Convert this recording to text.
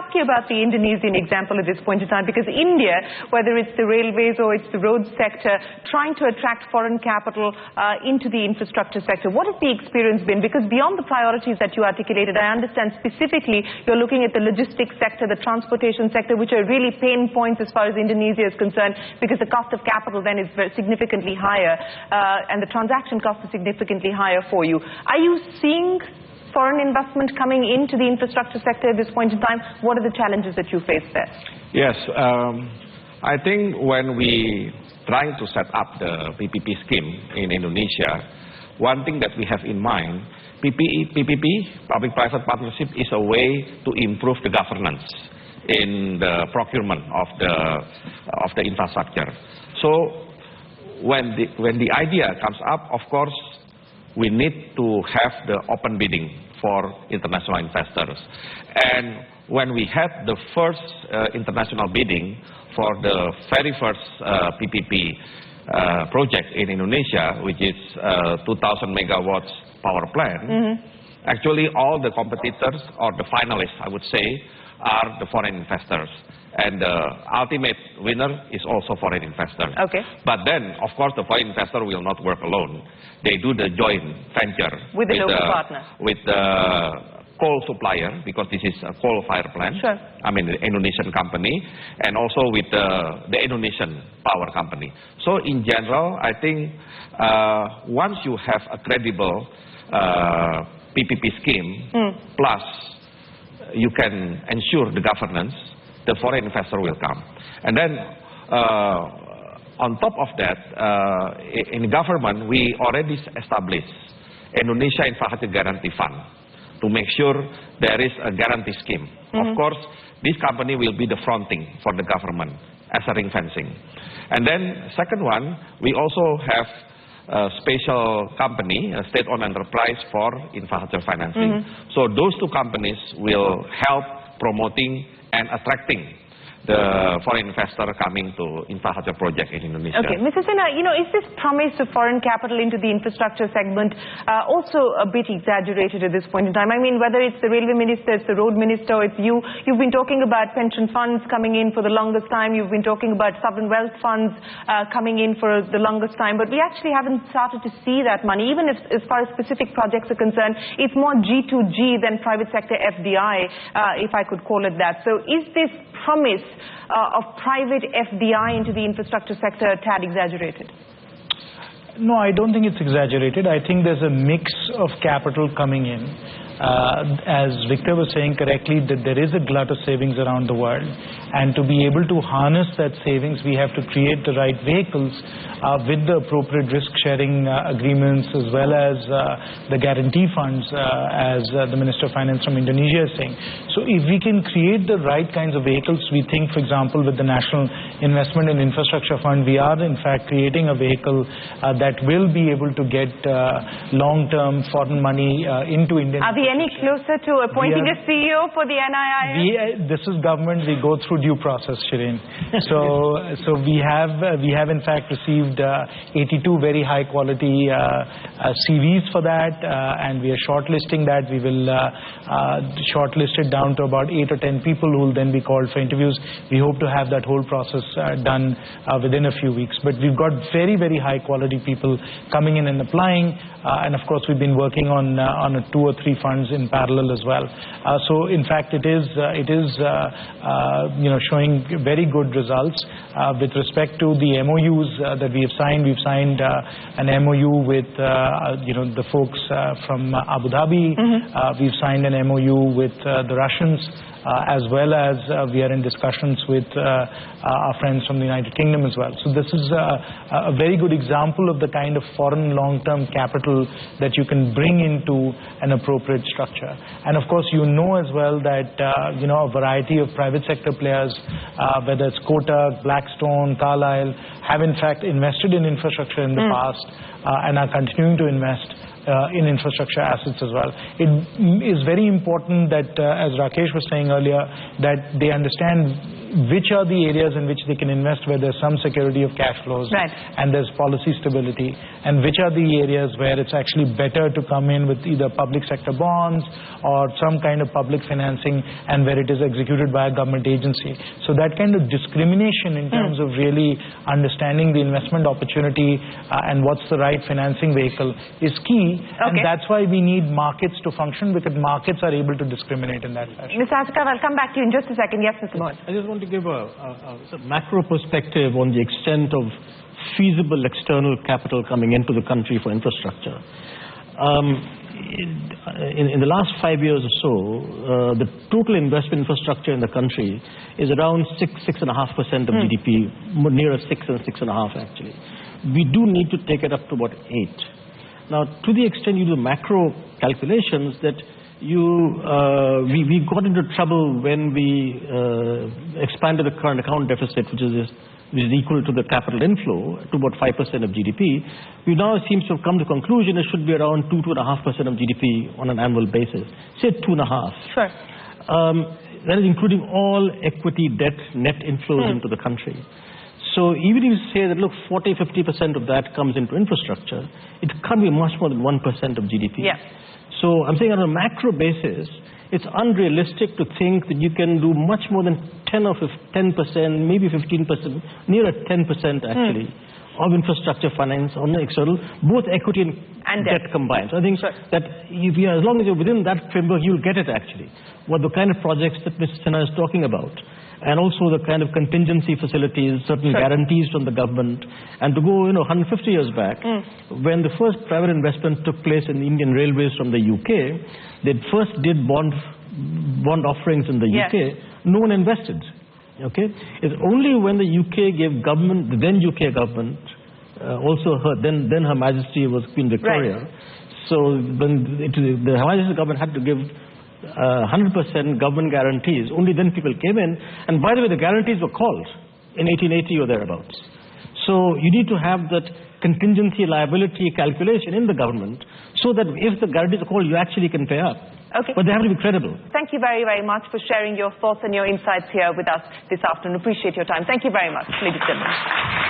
ask you about the Indonesian example at this point in time, because India, whether it's the railways or it's the road sector, trying to attract foreign capital into the infrastructure sector, what has the experience been? Because beyond the priorities that you articulated, I understand specifically you're looking at the logistics sector, the transportation sector, which are really pain points as far as Indonesia is concerned, because the cost of capital then is significantly higher, and the transaction cost is significantly higher for you. Are you seeing foreign investment coming into the infrastructure sector at this point in time? What are the challenges that you face there? Yes, I think when we trying to set up the PPP scheme in Indonesia, one thing that we have in mind, PPP, public-private partnership, is a way to improve the governance in the procurement of the infrastructure. So when the idea comes up, of course, we need to have the open bidding for international investors. And when we had the first international bidding for the very first PPP project in Indonesia, which is 2,000 megawatts power plant, actually all the competitors, or the finalists, I would say, are the foreign investors. And the ultimate winner is also foreign investor. Okay. But then, of course, the foreign investor will not work alone. They do the joint venture with the local partner, with the coal supplier, because this is a coal-fired plant. Sure. I mean, the Indonesian company, and also with the Indonesian power company. So, in general, I think once you have a credible PPP scheme, plus you can ensure the governance, the foreign investor will come. And then on top of that, in government, we already established Indonesia Infrastructure Guarantee Fund to make sure there is a guarantee scheme. Of course, this company will be the fronting for the government as a ring fencing. And then second one, we also have a special company, a state-owned enterprise for infrastructure financing. So those two companies will help promoting and attracting the foreign investor coming to infrastructure project in Indonesia. Okay, Mr. Sinha, is this promise of foreign capital into the infrastructure segment also a bit exaggerated at this point in time? I mean, whether it's the railway minister, it's the road minister, or it's you've been talking about pension funds coming in for the longest time, you've been talking about sovereign wealth funds coming in for the longest time, but we actually haven't started to see that money, even if, as far as specific projects are concerned, it's more G2G than private sector FDI, if I could call it that. So is this promise of private FDI into the infrastructure sector a tad exaggerated? No, I don't think it's exaggerated. I think there's a mix of capital coming in. As Victor was saying correctly, that there is a glut of savings around the world, and to be able to harness that savings, we have to create the right vehicles with the appropriate risk-sharing agreements, as well as the guarantee funds, as the Minister of Finance from Indonesia is saying. So if we can create the right kinds of vehicles, we think, for example, with the National Investment in Infrastructure Fund, we are in fact creating a vehicle that will be able to get long-term foreign money into India. Are we any closer to appointing a CEO for the NIIF? This is government. We go through due process, Shereen. So we have in fact received 82 very high quality CVs for that, and we are shortlisting that. We will shortlist it down to about 8 or 10 people who will then be called for interviews. We hope to have that whole process done within a few weeks. But we've got very, very high quality people coming in and applying, and of course we've been working on 2 or 3 funds in parallel as well. So in fact it is showing very good results with respect to the MOUs that we have signed. We've signed an MOU with the folks from Abu Dhabi. We've signed an MOU with the Russians, as well as we are in discussions with our friends from the United Kingdom as well. So this is a very good example of the kind of foreign long-term capital that you can bring into an appropriate structure. And of course, as well that a variety of private sector players, whether it's Kotak, Blackstone, Carlyle, have in fact invested in infrastructure in the past and are continuing to invest in infrastructure assets as well. It is very important that, as Rakesh was saying earlier, that they understand which are the areas in which they can invest where there's some security of cash flows and there's policy stability, and which are the areas where it's actually better to come in with either public sector bonds or some kind of public financing, and where it is executed by a government agency. So that kind of discrimination in terms of really understanding the investment opportunity and what's the right financing vehicle is key, and that's why we need markets to function, because markets are able to discriminate in that fashion. Mr. Asika, I'll come back to you in just a second. Yes, Mr. Mohan. I just want to give a macro perspective on the extent of feasible external capital coming into the country for infrastructure. In the last 5 years or so, the total investment infrastructure in the country is around 6.5% of GDP, nearer 6 and 6.5 actually. We do need to take it up to about 8. Now, to the extent you do macro calculations, that we got into trouble when we expanded the current account deficit, which is equal to the capital inflow, to about 5% of GDP. We now seems to have come to the conclusion it should be around 2.5% of GDP on an annual basis. Say 2.5. Sure. That is including all equity, debt, net inflows into the country. So even if you say that, look, 40-50% of that comes into infrastructure, it can't be much more than 1% of GDP. Yeah. So I'm saying on a macro basis, it's unrealistic to think that you can do much more than 10 or 10%, maybe 15%, nearer 10% actually, of infrastructure finance on the external, both equity and debt combined. So I think that if you, as long as you're within that framework, you'll get it actually. What the kind of projects that Mr. Sinha is talking about, and also the kind of contingency facilities, certain guarantees from the government, and to go 150 years back, when the first private investment took place in the Indian Railways from the UK, they first did bond offerings in the UK. No one invested. Okay, it's only when the UK gave government, the then UK government, also then Her Majesty was Queen Victoria. So when the Her Majesty's government had to give 100% government guarantees, only then people came in. And by the way, the guarantees were called in 1880 or thereabouts. So you need to have that contingency liability calculation in the government, so that if the guarantees are called, you actually can pay up. Okay. But they have to be credible. Thank you very, very much for sharing your thoughts and your insights here with us this afternoon. Appreciate your time. Thank you very much, ladies and gentlemen.